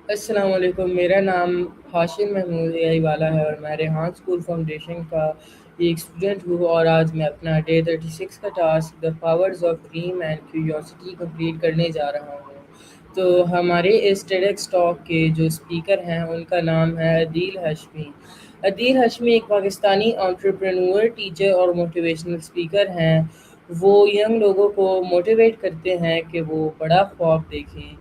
السلام علیکم، میرا نام ہاشم محمود اے والا ہے اور میں ریحان اسکول فاؤنڈیشن کا ایک اسٹوڈنٹ ہوں، اور آج میں اپنا ڈے 36 کا task the powers of dream and curiosity complete کرنے جا رہا ہوں۔ تو ہمارے اس ٹیڈکس ٹاک کے جو اسپیکر ہیں ان کا نام ہے عدیل ہاشمی۔ عدیل ہاشمی ایک پاکستانی انٹرپرینور، ٹیچر اور موٹیویشنل اسپیکر ہیں۔ وہ ینگ لوگوں کو موٹیویٹ کرتے ہیں کہ وہ بڑا خواب دیکھیں،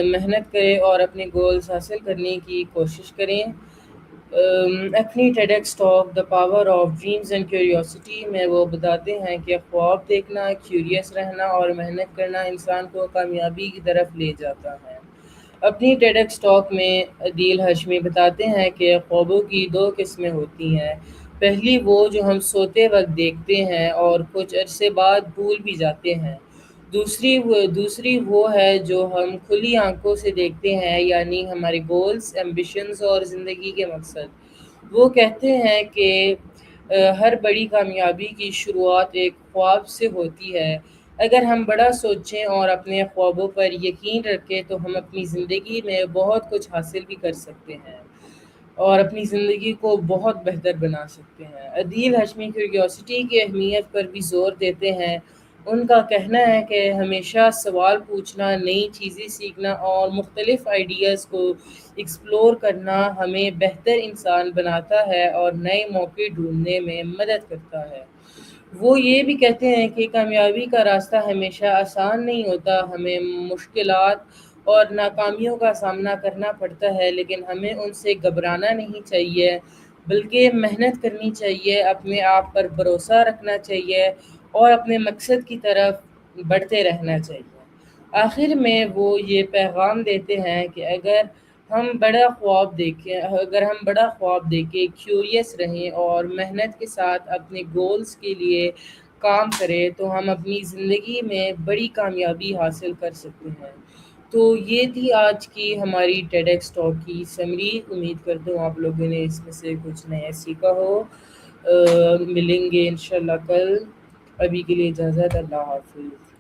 محنت کریں اور اپنے گولز حاصل کرنے کی کوشش کریں۔ اپنی TEDx talk the power of dreams and curiosity میں وہ بتاتے ہیں کہ خواب دیکھنا، کیوریس رہنا اور محنت کرنا انسان کو کامیابی کی طرف لے جاتا ہے۔ اپنی ٹیڈکس ٹاک میں عدیل ہاشمی بتاتے ہیں کہ خوابوں کی دو قسمیں ہوتی ہیں۔ پہلی وہ جو ہم سوتے وقت دیکھتے ہیں اور کچھ عرصے بعد بھول بھی جاتے ہیں۔ دوسری وہ ہے جو ہم کھلی آنکھوں سے دیکھتے ہیں، یعنی ہمارے گولز، ایمبیشنز اور زندگی کے مقصد۔ وہ کہتے ہیں کہ ہر بڑی کامیابی کی شروعات ایک خواب سے ہوتی ہے۔ اگر ہم بڑا سوچیں اور اپنے خوابوں پر یقین رکھیں تو ہم اپنی زندگی میں بہت کچھ حاصل بھی کر سکتے ہیں اور اپنی زندگی کو بہت بہتر بنا سکتے ہیں۔ عدیل ہاشمی کیوریوسٹی کی اہمیت پر بھی زور دیتے ہیں۔ ان کا کہنا ہے کہ ہمیشہ سوال پوچھنا، نئی چیزیں سیکھنا اور مختلف آئیڈیاز کو ایکسپلور کرنا ہمیں بہتر انسان بناتا ہے اور نئے موقع ڈھونڈنے میں مدد کرتا ہے۔ وہ یہ بھی کہتے ہیں کہ کامیابی کا راستہ ہمیشہ آسان نہیں ہوتا، ہمیں مشکلات اور ناکامیوں کا سامنا کرنا پڑتا ہے، لیکن ہمیں ان سے گھبرانا نہیں چاہیے بلکہ محنت کرنی چاہیے، اپنے آپ پر بھروسہ رکھنا چاہیے اور اپنے مقصد کی طرف بڑھتے رہنا چاہیے۔ آخر میں وہ یہ پیغام دیتے ہیں کہ اگر ہم بڑا خواب دیکھیں، کیوریس رہیں اور محنت کے ساتھ اپنے گولز کے لیے کام کریں تو ہم اپنی زندگی میں بڑی کامیابی حاصل کر سکتے ہیں۔ تو یہ تھی آج کی ہماری ٹیڈکس ٹاک کی سمری۔ امید کرتا ہوں آپ لوگوں نے اس میں سے کچھ نیا سیکھا ہو۔ ملیں گے انشاءاللہ کل۔ ابھی کے لیے اجازت، اللہ حافظ۔